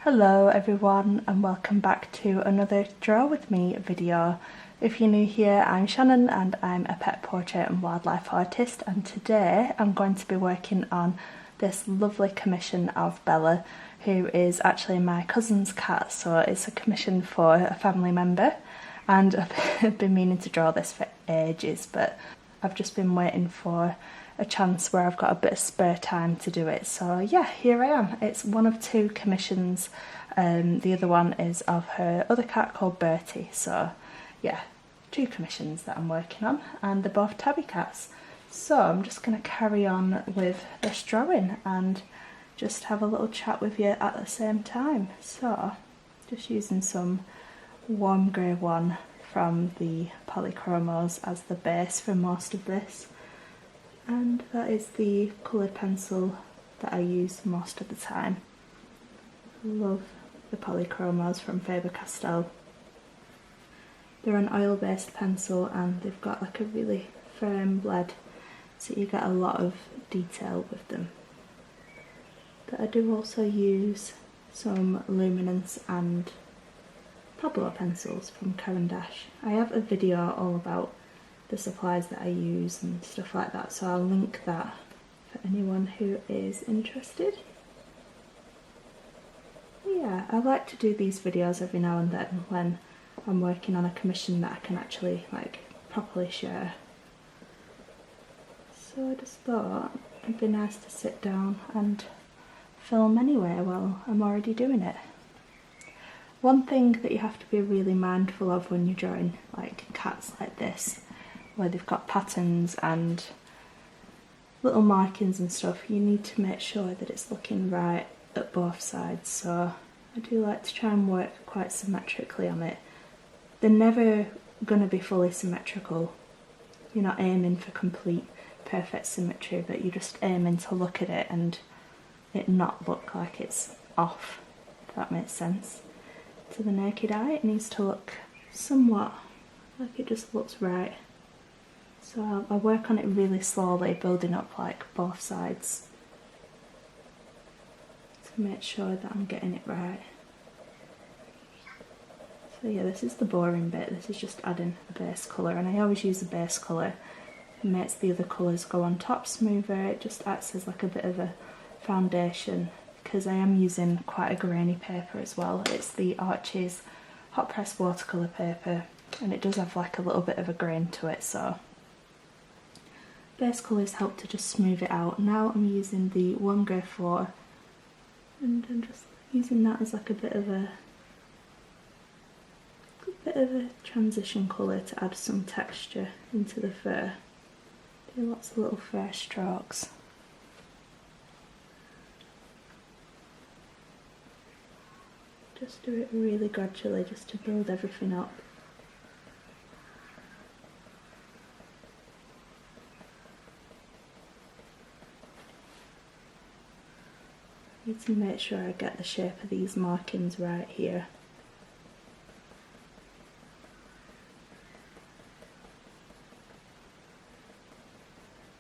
Hello everyone and welcome back to another Draw With Me video. If you're new here, I'm Shannon and I'm a pet portrait and wildlife artist, and today I'm going to be working on this lovely commission of Bella, who is actually my cousin's cat, so it's a commission for a family member, and I've been meaning to draw this for ages, but I've just been waiting for a chance where I've got a bit of spare time to do it. So yeah, here I am. It's one of two commissions. The other one is of her other cat called Bertie. So yeah, two commissions that I'm working on, and they're both tabby cats. So I'm just going to carry on with this drawing and just have a little chat with you at the same time. So just using some warm grey one from the Polychromos as the base for most of this. And that is the coloured pencil that I use most of the time. I love the Polychromos from Faber Castell. They're an oil-based pencil and they've got like a really firm lead, so you get a lot of detail with them. But I do also use some Luminance and Pablo pencils from Caran. I have a video all about the supplies that I use and stuff like that, so I'll link that for anyone who is interested. Yeah, I like to do these videos every now and then when I'm working on a commission that I can actually like properly share. So I just thought it'd be nice to sit down and film anyway while I'm already doing it. One thing that you have to be really mindful of when you're drawing like cats like this, where they've got patterns and little markings and stuff, you need to make sure that it's looking right at both sides. So I do like to try and work quite symmetrically on it. They're never going to be fully symmetrical. You're not aiming for complete perfect symmetry, but you're just aiming to look at it and it not look like it's off, if that makes sense. To the naked eye it needs to look somewhat like it just looks right. So I work on it really slowly, building up like both sides to make sure that I'm getting it right. So yeah, this is the boring bit. This is just adding a base colour, and I always use a base colour. It makes the other colours go on top smoother. It just acts as like a bit of a foundation, because I am using quite a grainy paper as well. It's the Archie's hot press watercolour paper, and it does have like a little bit of a grain to it, so base colours help to just smooth it out. Now I'm using the warm grey 4 and I'm just using that as like a bit of a transition colour to add some texture into the fur. Do lots of little fur strokes. Just do it really gradually just to build everything up. Need to make sure I get the shape of these markings right here.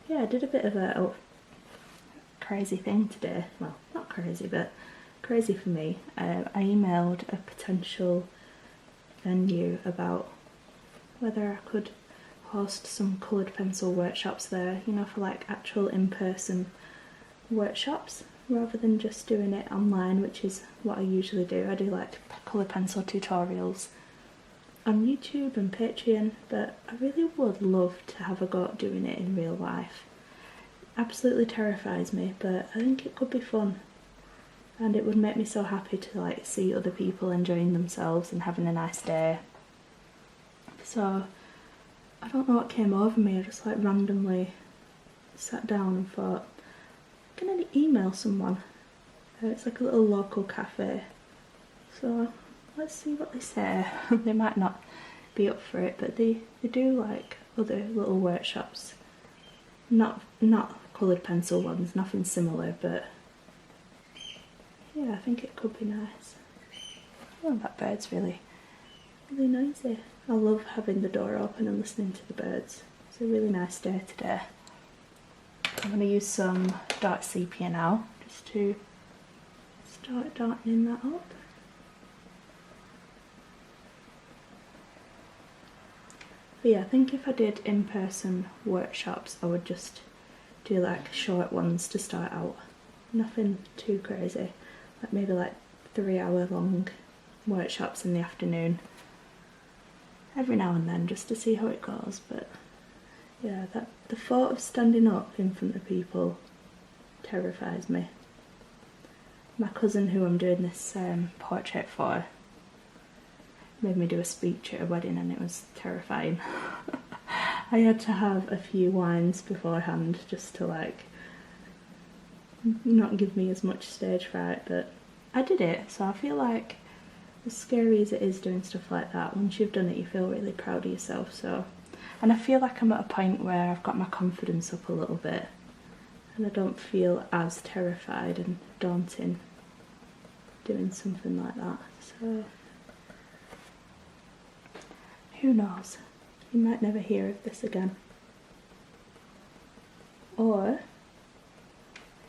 Yeah, I did a bit of a crazy thing today. Well, not crazy, but crazy for me. I emailed a potential venue about whether I could host some coloured pencil workshops there, you know, for like actual in-person workshops, rather than just doing it online, which is what I usually do. I do like colour pencil tutorials on YouTube and Patreon, but I really would love to have a go at doing it in real life. It absolutely terrifies me, but I think it could be fun, and it would make me so happy to like see other people enjoying themselves and having a nice day. So I don't know what came over me, I just like randomly sat down and thought, I'm gonna email someone. It's like a little local cafe, so let's see what they say. They might not be up for it, but they do like other little workshops. Not coloured pencil ones, nothing similar, but yeah, I think it could be nice. Oh, that bird's really noisy. I love having the door open and listening to the birds. It's a really nice day today. I'm going to use some dark sepia now, just to start darkening that up. But yeah, I think if I did in-person workshops, I would just do like short ones to start out. Nothing too crazy, like maybe like 3-hour long workshops in the afternoon every now and then, just to see how it goes. But yeah, the thought of standing up in front of people terrifies me. My cousin, who I'm doing this portrait for, made me do a speech at a wedding and it was terrifying. I had to have a few wines beforehand just to like not give me as much stage fright, but I did it, so I feel like as scary as it is doing stuff like that, once you've done it you feel really proud of yourself. So, and I feel like I'm at a point where I've got my confidence up a little bit and I don't feel as terrified and daunting doing something like that. So who knows, you might never hear of this again, or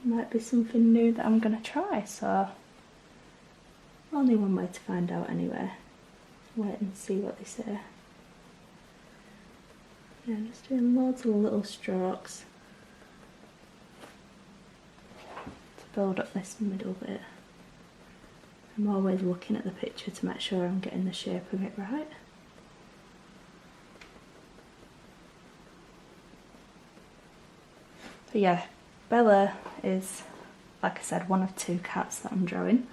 it might be something new that I'm gonna try. So only one way to find out anyway. Wait and see what they say. Yeah, just doing loads of little strokes to build up this middle bit. I'm always looking at the picture to make sure I'm getting the shape of it right. But yeah, Bella is, like I said, one of 2 cats that I'm drawing.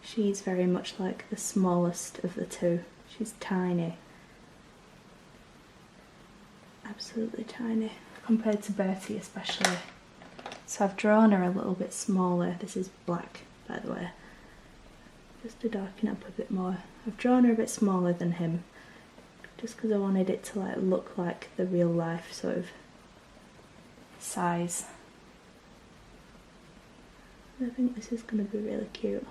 She's very much like the smallest of the 2. She's tiny. Absolutely tiny, compared to Bertie especially. So I've drawn her a little bit smaller. This is black, by the way. Just to darken up a bit more. I've drawn her a bit smaller than him, just because I wanted it to like look like the real life sort of size. I think this is going to be really cute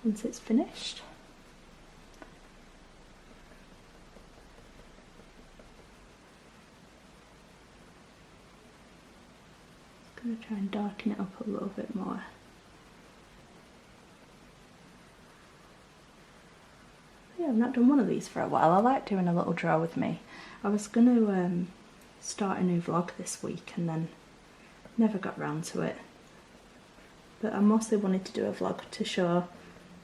once it's finished. Just going to try and darken it up a little bit more. Yeah, I've not done one of these for a while. I like doing a little draw with me. I was going to start a new vlog this week and then never got round to it. But I mostly wanted to do a vlog to show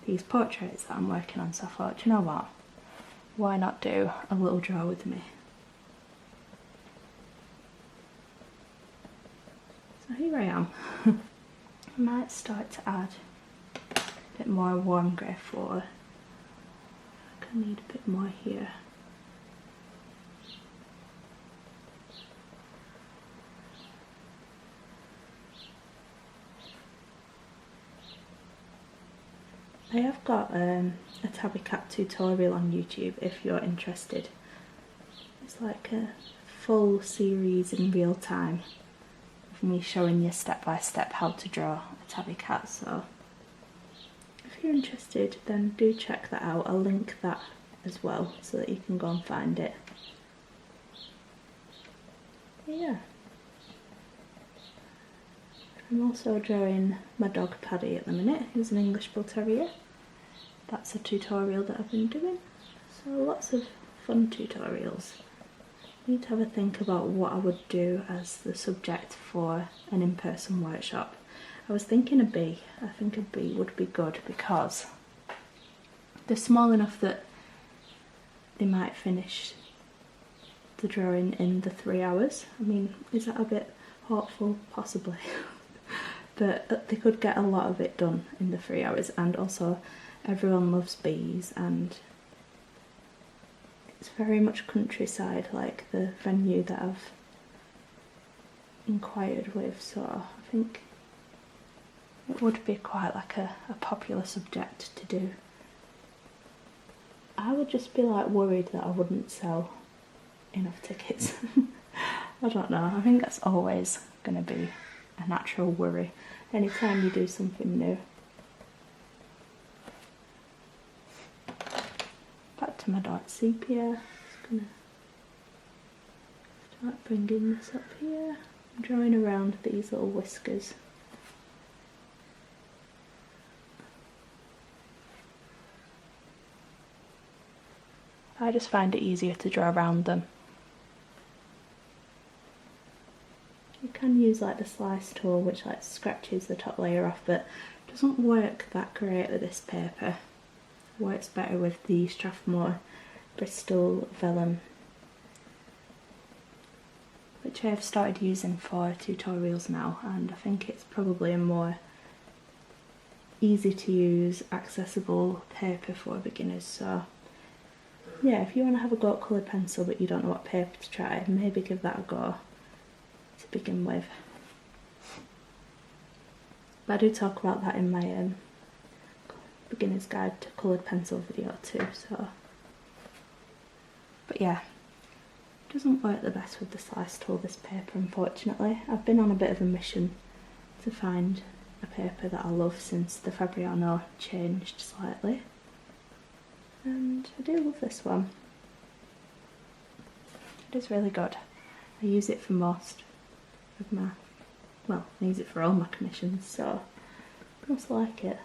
these portraits that I'm working on, so I thought, do you know what? Why not do a little draw with me? So here I am. I might start to add a bit more warm grey floor. I need a bit more here. I have got a tabby cat tutorial on YouTube if you're interested. It's like a full series in real time of me showing you step by step how to draw a tabby cat, so if you're interested then do check that out. I'll link that as well so that you can go and find it. But yeah. I'm also drawing my dog Paddy at the minute, who's an English Bull Terrier. That's a tutorial that I've been doing, so lots of fun tutorials. I need to have a think about what I would do as the subject for an in-person workshop. I was thinking a bee. I think a bee would be good because they're small enough that they might finish the drawing in the 3 hours. I mean, is that a bit hopeful? Possibly. But they could get a lot of it done in the 3 hours, and also everyone loves bees and it's very much countryside, like the venue that I've inquired with, so I think it would be quite like a popular subject to do. I would just be like worried that I wouldn't sell enough tickets. I don't know, I think that's always going to be a natural worry anytime you do something new. Back to my dark sepia. Just gonna start bringing this up here. I'm drawing around these little whiskers. I just find it easier to draw around them. You can use like the slice tool, which like scratches the top layer off, but it doesn't work that great with this paper. It works better with the Strathmore Bristol Vellum, which I've started using for tutorials now, and I think it's probably a more easy to use, accessible paper for beginners. So yeah, if you want to have a go at coloured pencil but you don't know what paper to try, maybe give that a go to begin with. But I do talk about that in my beginner's guide to coloured pencil video too. So, but yeah, it doesn't work the best with the slice tool, this paper, unfortunately. I've been on a bit of a mission to find a paper that I love since the Fabriano changed slightly, and I do love this one. It is really good. I use it for most of my, well, I use it for all my commissions, so I must like it.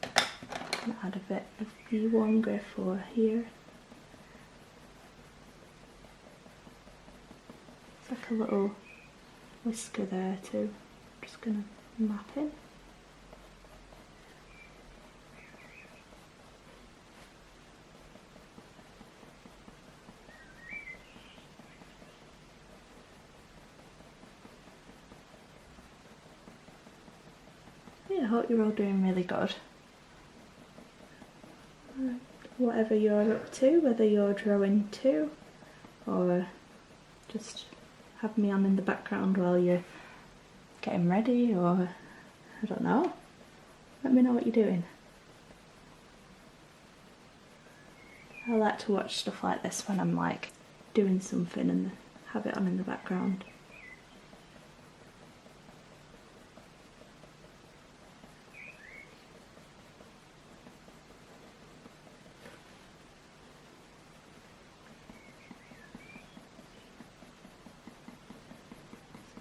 I'm going to add a bit of the warm grey 4 here. It's like a little whisker there too. I'm just going to map in. Yeah, I hope you're all doing really good. Whatever you're up to, whether you're drawing too, or just have me on in the background while you're getting ready, or I don't know. Let me know what you're doing. I like to watch stuff like this when I'm like doing something and have it on in the background.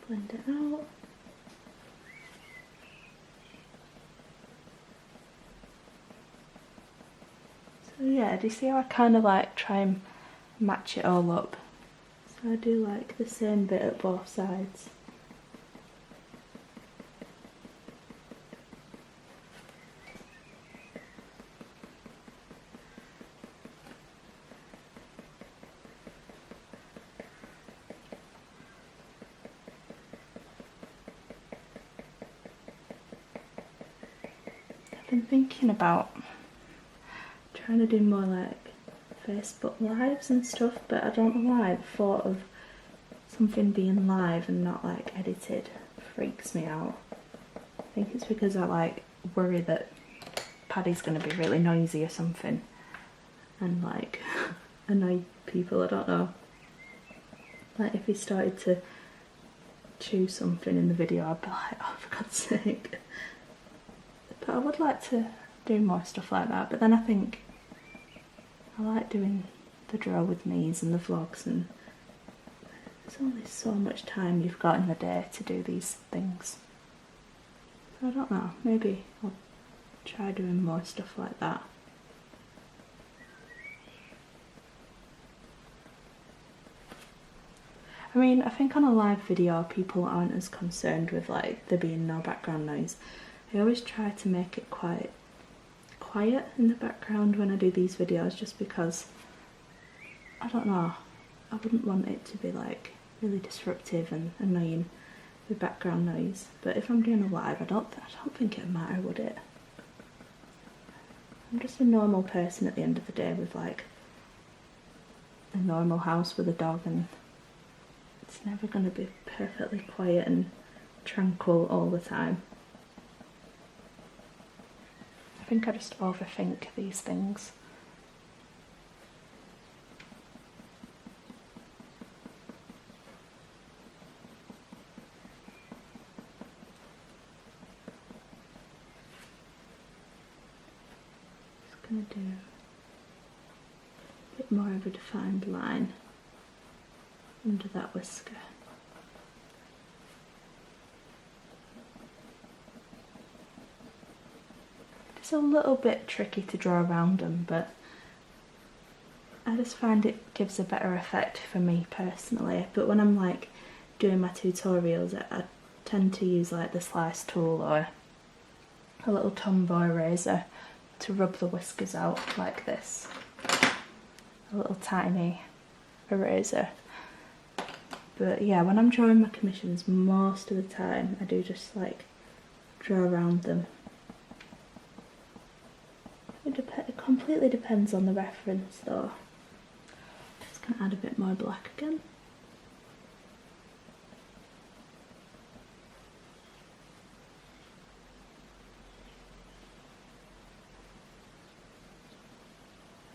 Blend it out. So yeah, do you see how I kind of like try and match it all up? So I do like the same bit at both sides. I've been thinking about trying to do more like Facebook lives and stuff, but I don't know why the thought of something being live and not like edited freaks me out. I think it's because I like worry that Paddy's going to be really noisy or something and like annoy people. I don't know, like if he started to chew something in the video I'd be like, oh for God's sake. But I would like to do more stuff like that, but then I think I like doing the draw with me's and the vlogs, and there's only so much time you've got in the day to do these things. So I don't know, maybe I'll try doing more stuff like that. I mean, I think on a live video people aren't as concerned with like there being no background noise. I always try to make it quite quiet in the background when I do these videos, just because, I don't know, I wouldn't want it to be like really disruptive and annoying with background noise. But if I'm doing a live, I don't think it'd matter, would it? I'm just a normal person at the end of the day with like a normal house with a dog, and it's never going to be perfectly quiet and tranquil all the time. I think I just overthink these things. Just going to do a bit more of a defined line under that whisker. It's a little bit tricky to draw around them, but I just find it gives a better effect for me personally. But when I'm like doing my tutorials, I tend to use like the slice tool or a little Tombow eraser to rub the whiskers out like this. A little tiny eraser. But yeah, when I'm drawing my commissions, most of the time I do just like draw around them. It completely depends on the reference though. Just gonna add a bit more black again.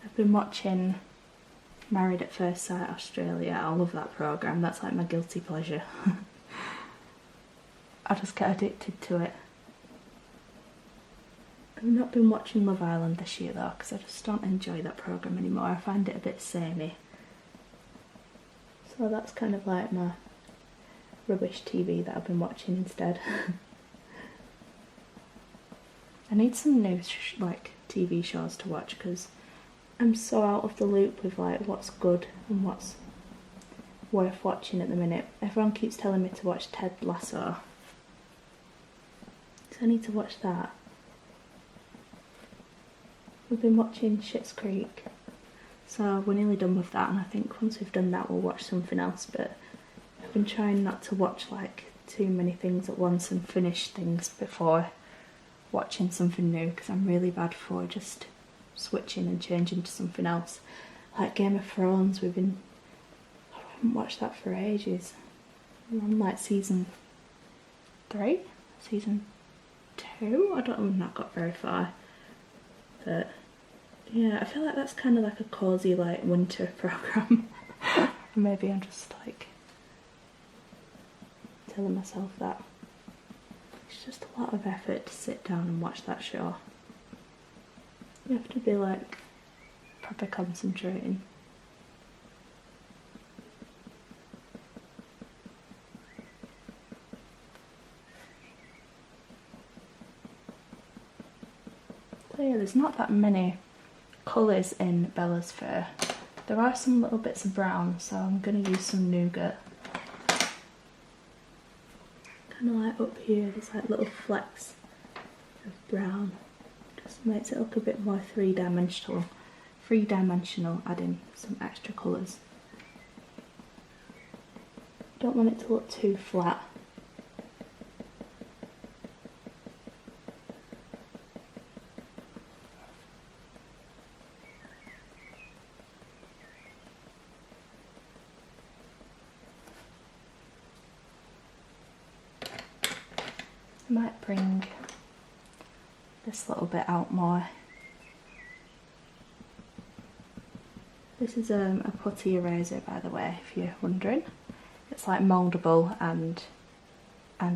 I've been watching Married at First Sight Australia. I love that programme, that's like my guilty pleasure. I just get addicted to it. I've not been watching Love Island this year though, because I just don't enjoy that programme anymore. I find it a bit samey. So that's kind of like my rubbish TV that I've been watching instead. I need some new like TV shows to watch because I'm so out of the loop with like what's good and what's worth watching at the minute. Everyone keeps telling me to watch Ted Lasso, so I need to watch that. We've been watching Schitt's Creek, so we're nearly done with that, and I think once we've done that we'll watch something else. But I've been trying not to watch like too many things at once and finish things before watching something new, because I'm really bad for just switching and changing to something else. Like Game of Thrones, I haven't watched that for ages. I'm on like season 3, season 2. I don't know, I've not got very far. But yeah, I feel like that's kind of like a cosy like winter programme. Maybe I'm just like telling myself that. It's just a lot of effort to sit down and watch that show. You have to be like proper concentrating. So yeah, there's not that many colours in Bella's fur. There are some little bits of brown, so I'm going to use some nougat. Kind of like up here, there's like little flecks of brown. Just makes it look a bit more three-dimensional, adding some extra colours. Don't want it to look too flat. I might bring this little bit out more. This is a putty eraser, by the way, if you're wondering. It's like mouldable and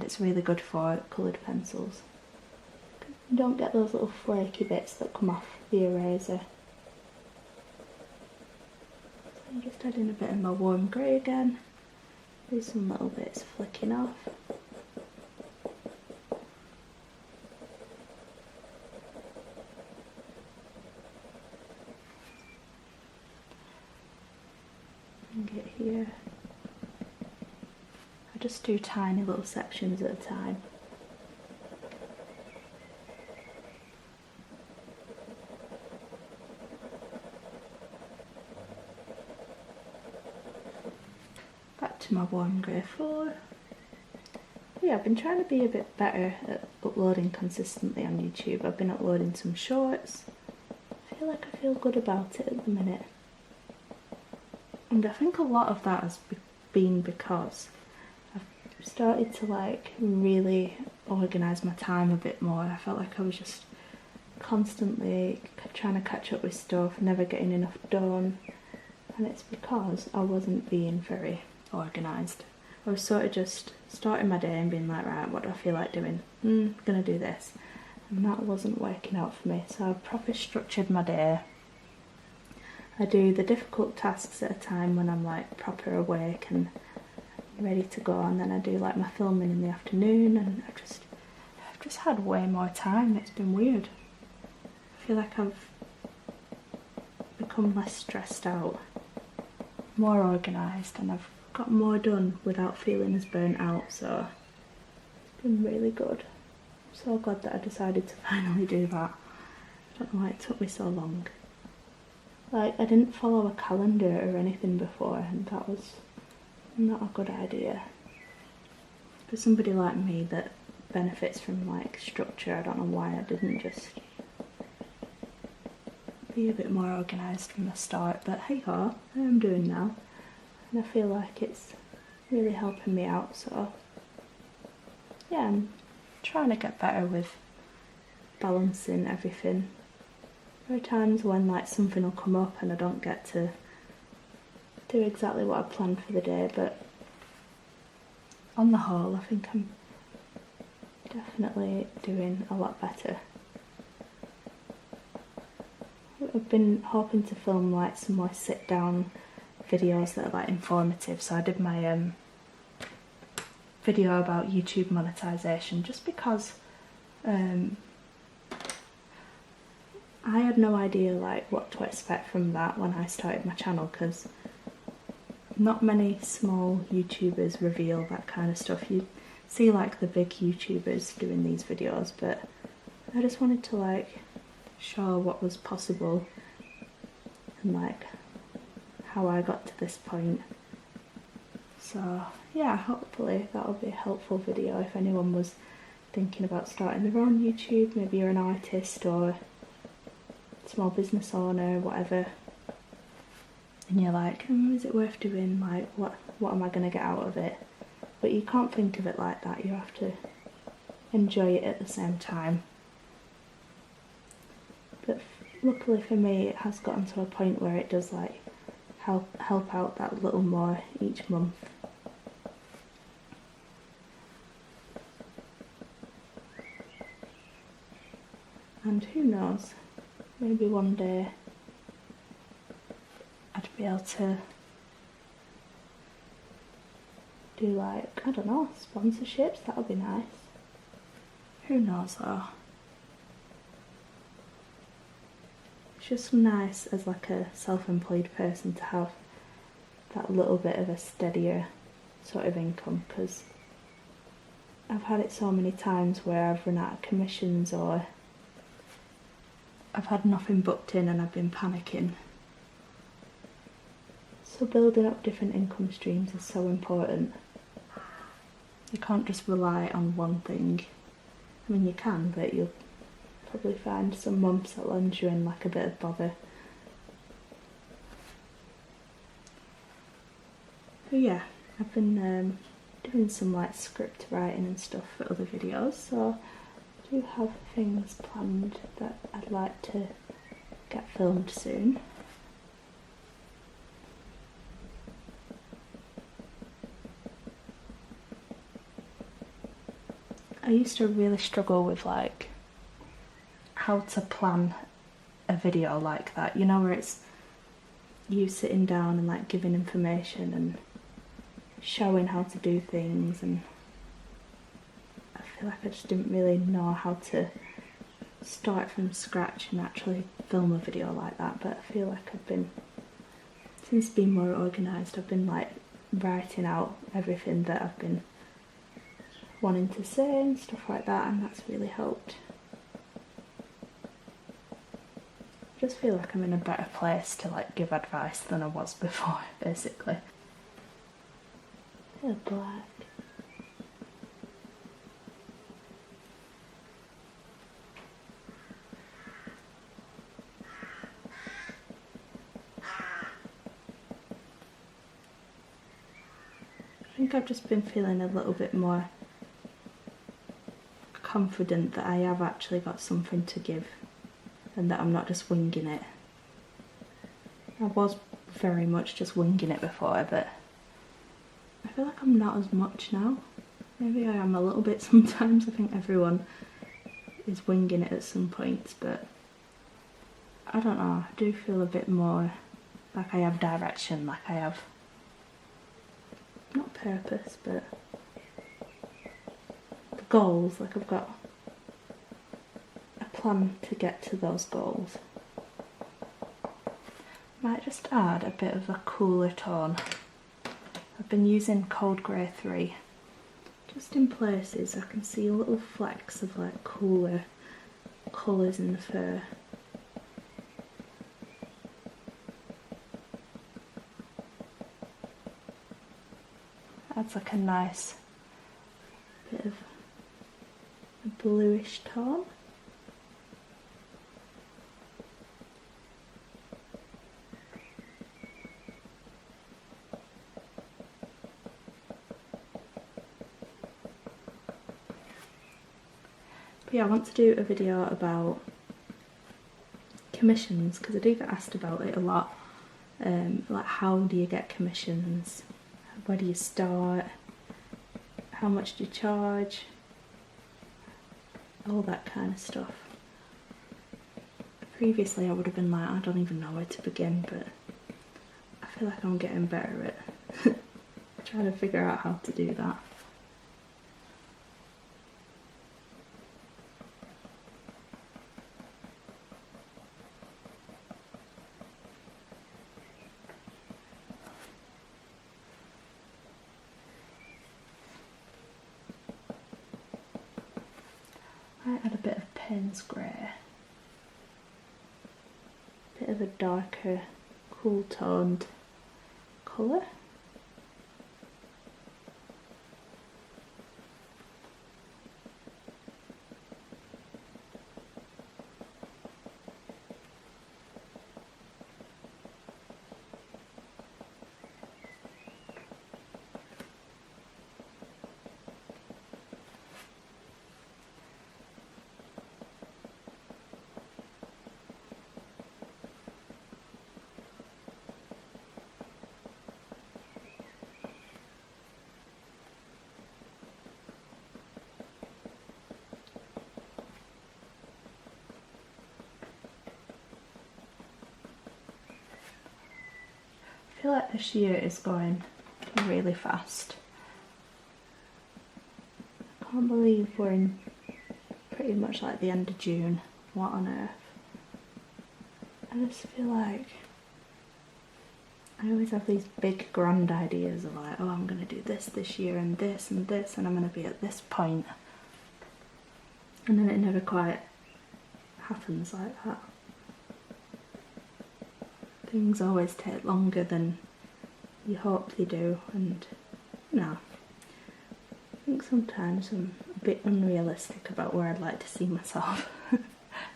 it's really good for coloured pencils. You don't get those little flaky bits that come off the eraser. So I'm just adding a bit of my warm grey again. There's some little bits flicking off. Get here. I just do tiny little sections at a time. Back to my warm grey 4. Yeah, I've been trying to be a bit better at uploading consistently on YouTube. I've been uploading some shorts. I feel like I feel good about it at the minute. And I think a lot of that has been because I've started to like really organise my time a bit more. I felt like I was just constantly trying to catch up with stuff, never getting enough done, and it's because I wasn't being very organised. I was sort of just starting my day and being like, right, what do I feel like doing? I'm gonna do this. And that wasn't working out for me, so I've properly structured my day. I do the difficult tasks at a time when I'm like proper awake and ready to go, and then I do like my filming in the afternoon, and I've just had way more time. It's been weird. feel like I've become less stressed out, more organised, and I've got more done without feeling as burnt out, so it's been really good. I'm so glad that I decided to finally do that. I don't know why it took me so long. Like, I didn't follow a calendar or anything before, and that was not a good idea. For somebody like me that benefits from like structure, I don't know why I didn't just be a bit more organised from the start, but hey ho, I am doing now, and I feel like it's really helping me out, so yeah, I'm trying to get better with balancing everything. There are times when like something will come up and I don't get to do exactly what I planned for the day, but on the whole I think I'm definitely doing a lot better. I've been hoping to film like some more sit down videos that are like informative, so I did my video about YouTube monetization just because I had no idea like what to expect from that when I started my channel, because not many small YouTubers reveal that kind of stuff. You see like the big YouTubers doing these videos, but I just wanted to like show what was possible and like how I got to this point. So yeah, hopefully that'll be a helpful video if anyone was thinking about starting their own YouTube. Maybe you're an artist or small business owner, whatever, and you're like, is it worth doing? Like, what am I going to get out of it? But you can't think of it like that. You have to enjoy it at the same time. But luckily for me, it has gotten to a point where it does like help out that little more each month. And who knows, maybe one day I'd be able to do like, I don't know, sponsorships. That would be nice. Who knows though. It's just nice as like a self-employed person to have that little bit of a steadier sort of income, because I've had it so many times where I've run out of commissions or I've had nothing booked in and I've been panicking. So building up different income streams is so important. You can't just rely on one thing. I mean, you can, but you'll probably find some months that land you in like a bit of bother. But yeah, I've been doing some like script writing and stuff for other videos, so I do have things planned that I'd like to get filmed soon. I used to really struggle with like how to plan a video like that, you know, where it's you sitting down and like giving information and showing how to do things, and I feel like I just didn't really know how to start from scratch and actually film a video like that. But I feel like I've been, since being more organised, I've been like writing out everything that I've been wanting to say and stuff like that, and that's really helped. I just feel like I'm in a better place to like give advice than I was before, basically. They're black. I think I've just been feeling a little bit more confident that I have actually got something to give and that I'm not just winging it. I was very much just winging it before, but I feel like I'm not as much now. Maybe I am a little bit sometimes. I think everyone is winging it at some points, but I don't know, I do feel a bit more like I have direction, like I have, not purpose, but goals, like I've got a plan to get to those goals. Might just add a bit of a cooler tone. I've been using Cold Grey 3. Just in places I can see little flecks of like cooler colours in the fur. Adds like a nice bit of a bluish tone. But yeah, I want to do a video about commissions because I do get asked about it a lot. Like, how do you get commissions? Where do you start? How much do you charge? All that kind of stuff. Previously I would have been like, I don't even know where to begin, but I feel like I'm getting better at trying to figure out how to do that. I add a bit of Payne's Grey, a bit of a darker, cool toned colour. I feel like this year is going really fast. I can't believe we're in pretty much like the end of June. What on earth? I just feel like I always have these big grand ideas of like, oh, I'm going to do this year and this and this, and I'm going to be at this point. And then it never quite happens like that. Things always take longer than you hope they do, and no, I think sometimes I'm a bit unrealistic about where I'd like to see myself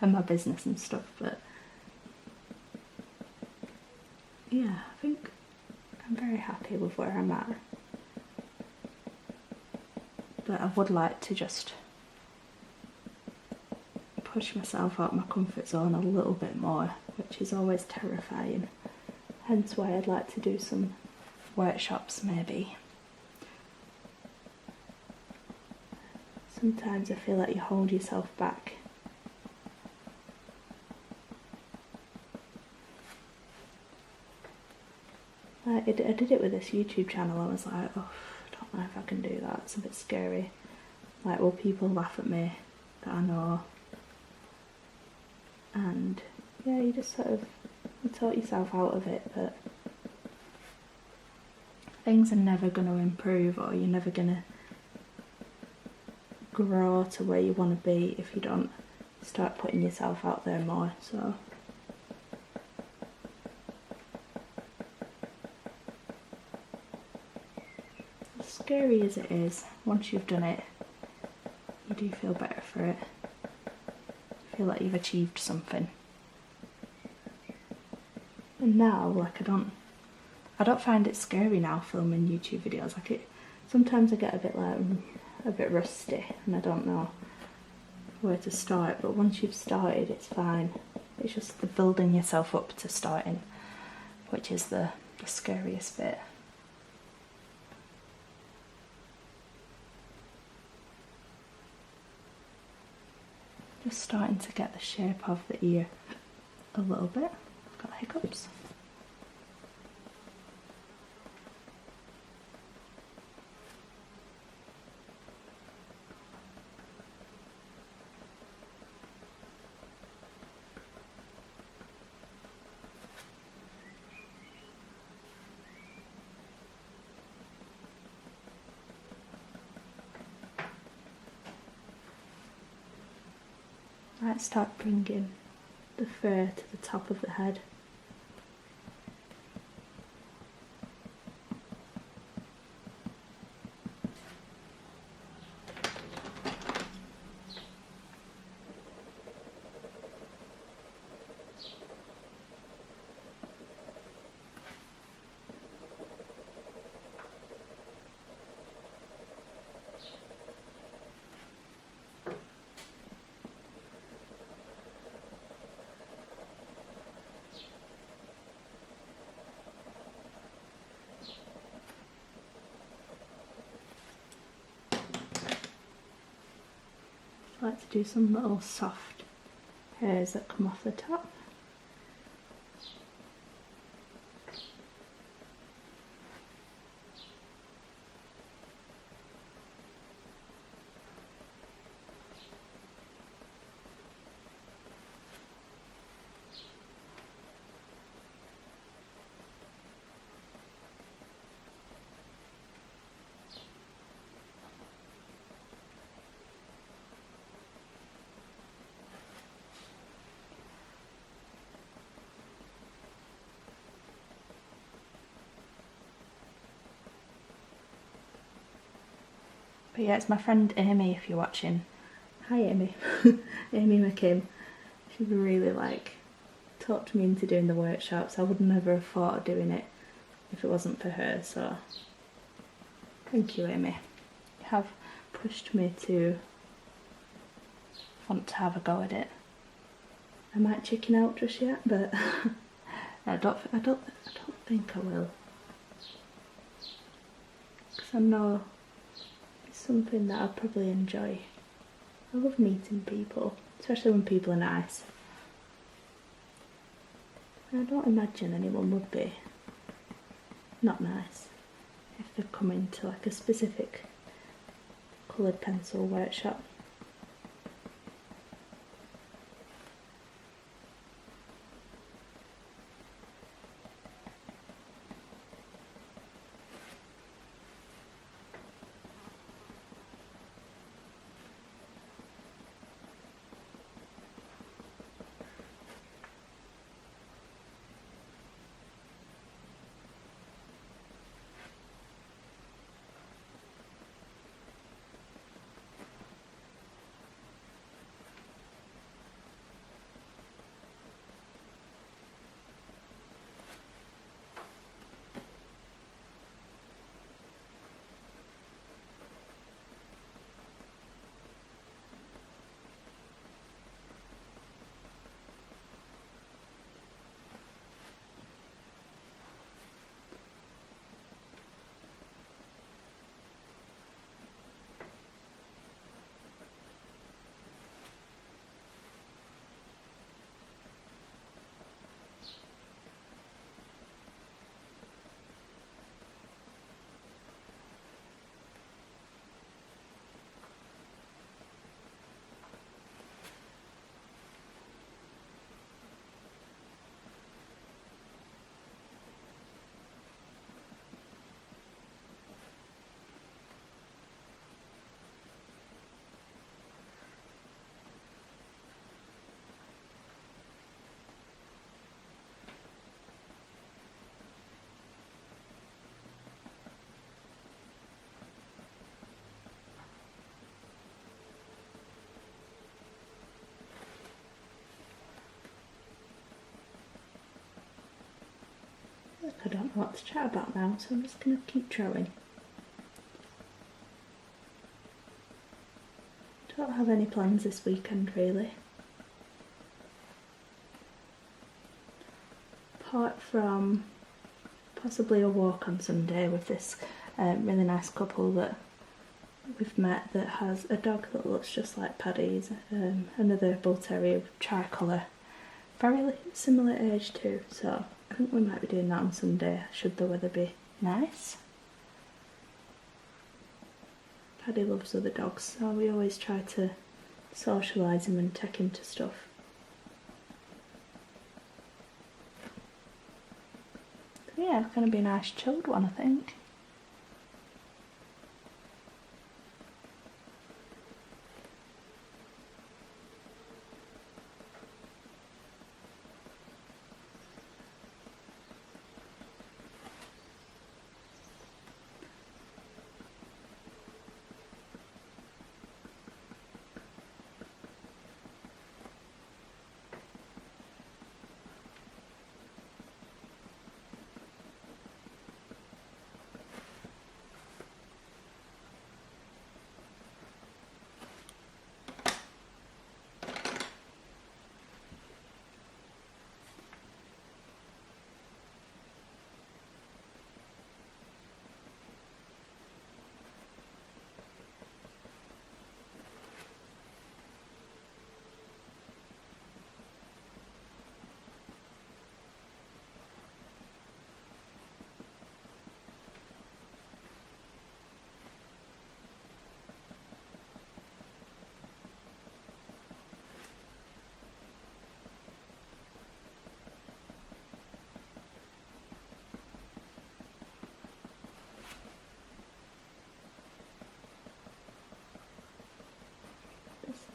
and my business and stuff, but yeah, I think I'm very happy with where I'm at. But I would like to just push myself out my comfort zone a little bit more, which is always terrifying. Hence why I'd like to do some workshops maybe. Sometimes I feel like you hold yourself back. I did it with this YouTube channel. I was like, oh, I don't know if I can do that. It's a bit scary. Like, will people laugh at me that I know? And yeah, you just sort of talk yourself out of it, but things are never going to improve, or you're never going to grow to where you want to be if you don't start putting yourself out there more. So as scary as it is, once you've done it, you do feel better for it. You feel like you've achieved something. And now, like, I don't find it scary now filming YouTube videos. Like, sometimes I get a bit like a bit rusty and I don't know where to start, but once you've started, it's fine. It's just the building yourself up to starting, which is the scariest bit. Just starting to get the shape of the ear a little bit. I've got hiccups. might start bringing the fur to the top of the head. I like to do some little soft hairs that come off the top. But yeah, it's my friend Amy, if you're watching. Hi Amy. Amy McKim. She really talked me into doing the workshops. I would never have thought of doing it if it wasn't for her, so thank you Amy. You have pushed me to want to have a go at it. I might chicken out just yet, but I don't think I will. Because I know something that I'll probably enjoy. I love meeting people, especially when people are nice. And I don't imagine anyone would be not nice if they're coming to like a specific coloured pencil workshop. I don't know what to chat about now, so I'm just going to keep drawing. Don't have any plans this weekend really. Apart from possibly a walk on Sunday with this really nice couple that we've met that has a dog that looks just like Paddy's, another bull terrier tricolour, very similar age too, so I think we might be doing that on Sunday should the weather be nice. Paddy loves other dogs, so we always try to socialise him and take him to stuff. So yeah, it's going to be a nice chilled one I think.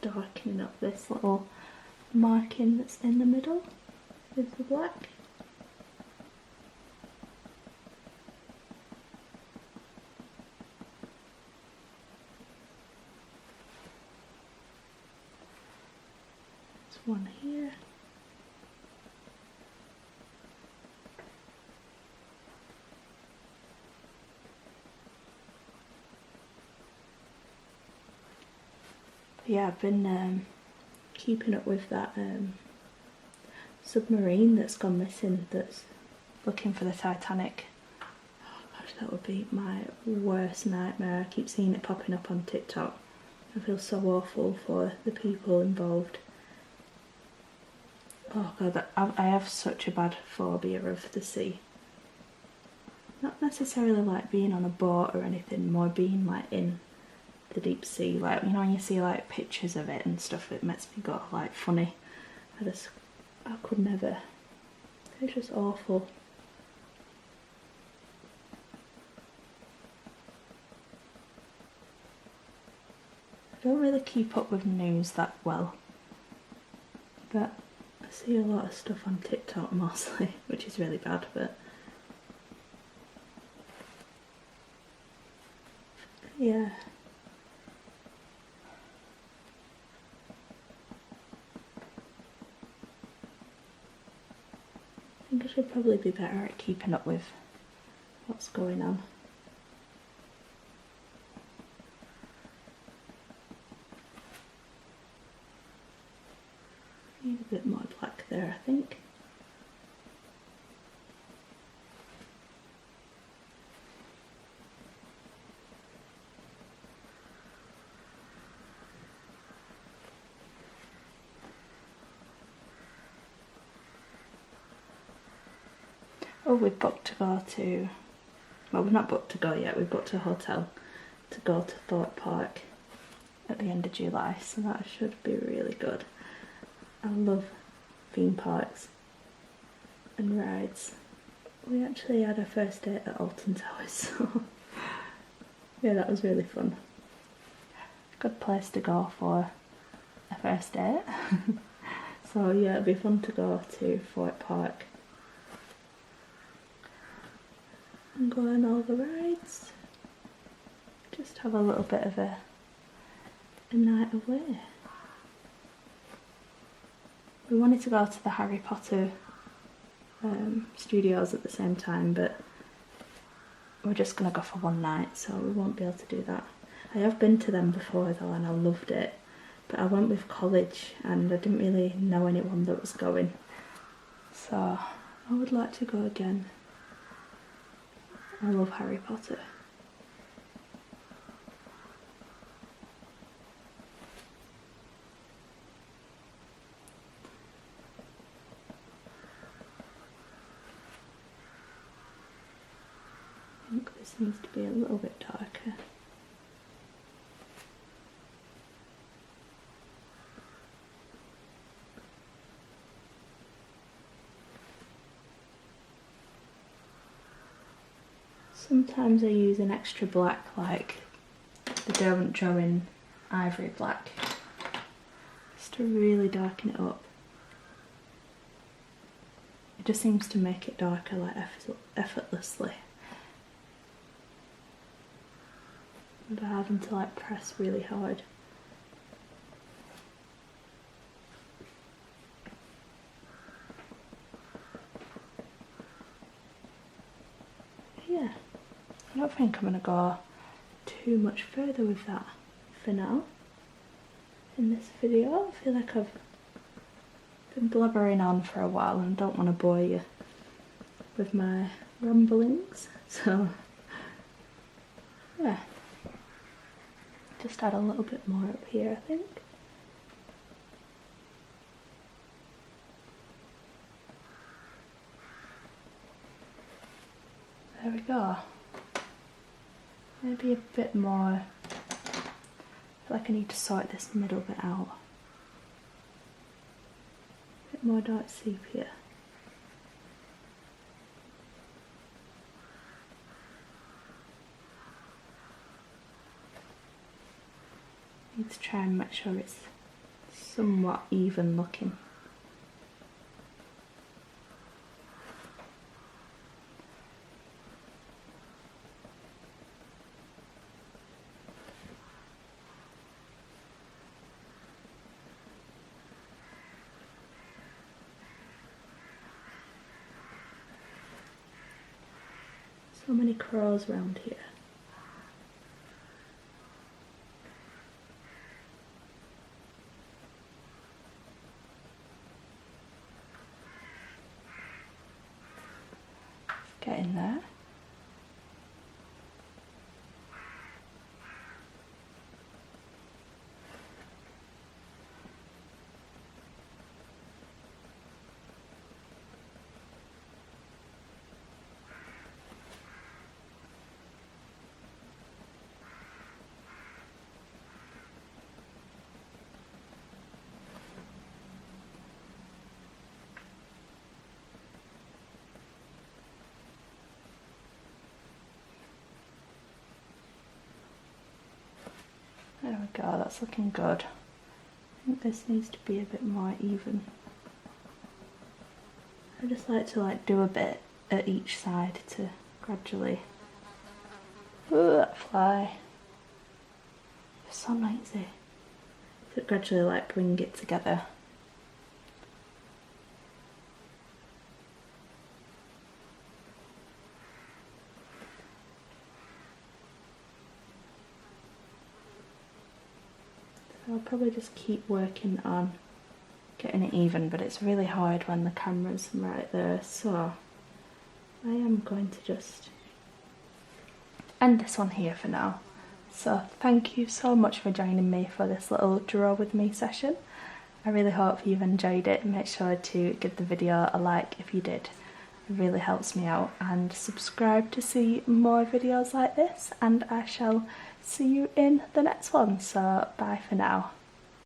darkening up this little marking that's in the middle with the black. There's one here. Yeah, I've been keeping up with that submarine that's gone missing, that's looking for the Titanic. Oh gosh, that would be my worst nightmare. I keep seeing it popping up on TikTok. I feel so awful for the people involved. Oh god, I have such a bad phobia of the sea. Not necessarily like being on a boat or anything, more being like in the deep sea. Like, you know, when you see like pictures of it and stuff, it makes me go like funny. I could never. It's just awful. I don't really keep up with news that well, but I see a lot of stuff on TikTok mostly, which is really bad, but yeah. I think I should probably be better at keeping up with what's going on. Need a bit more black there, I think. Oh, we've booked to go to, well, we've not booked to go yet, we've booked a hotel to go to Thorpe Park at the end of July, so that should be really good. I love theme parks and rides. We actually had our first date at Alton Towers, so yeah, that was really fun. Good place to go for a first date. So yeah, it'd be fun to go to Thorpe Park and go on all the rides. Just have a little bit of a night away. We wanted to go to the Harry Potter studios at the same time, but we're just going to go for one night, so we won't be able to do that. I have been to them before though, and I loved it, but I went with college and I didn't really know anyone that was going, so I would like to go again. I love Harry Potter. I think this needs to be a little bit darker. Sometimes I use an extra black, like the Derwent Drawing Ivory Black, just to really darken it up. It just seems to make it darker like effortlessly, without having to like press really hard. Yeah, I don't think I'm going to go too much further with that for now in this video. I feel like I've been blabbering on for a while and don't want to bore you with my ramblings, so yeah, just add a little bit more up here, I think. There we go. Maybe a bit more. I feel like I need to sort this middle bit out. A bit more dark sepia. Need to try and make sure it's somewhat even looking. So many crows around here. Get in there. There we go, that's looking good. I think this needs to be a bit more even. I just like to do a bit at each side to gradually... Ooh, that fly. It's so noisy. To gradually bring it together. I'll probably just keep working on getting it even, but it's really hard when the camera's right there, so I am going to just end this one here for now. So thank you so much for joining me for this little draw with me session. I really hope you've enjoyed it. Make sure to give the video a like if you did. It really helps me out, and subscribe to see more videos like this, and I shall see you in the next one. So bye for now.